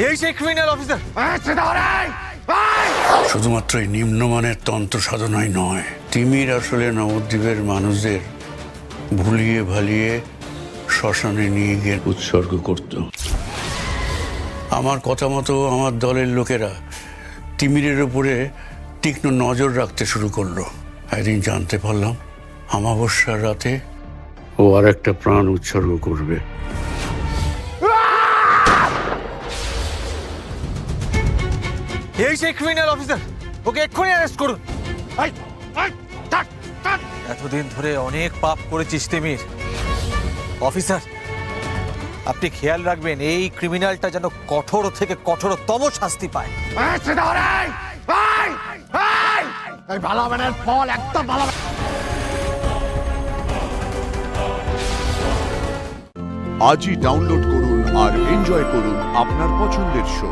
এই সেই criminal officer. শুধুমাত্র এই নিম্নমানের তন্ত্র সাধনাই নয়, তিমির আসলে নবদ্বীপের মানুষদের ভুলিয়ে ভালিয়ে শ্মশানে নিয়ে গিয়ে উৎসর্গ করত। আমার কথা মতো আমার দলের লোকেরা তিমিরের উপরে তীক্ষ্ণ নজর রাখতে শুরু করলো। একদিন জানতে পারলাম অমাবস্যার রাতে ও আর একটা প্রাণ উৎসর্গ করবে। এই সেই ক্রিমিনাল অফিসার, ওকে এক্ষুনি অ্যারেস্ট করুন। এতদিন ধরে অনেক পাপ করেছিস তিমির। অফিসার, আপনি খেয়াল রাখবেন এই ক্রিমিনালটা যেন কঠোর থেকে কঠোরতম শাস্তি পায়। ভালো হবে না, ফল একদম ভালো হবে। আজই ডাউনলোড করুন আর এনজয় করুন আপনার পছন্দের শো।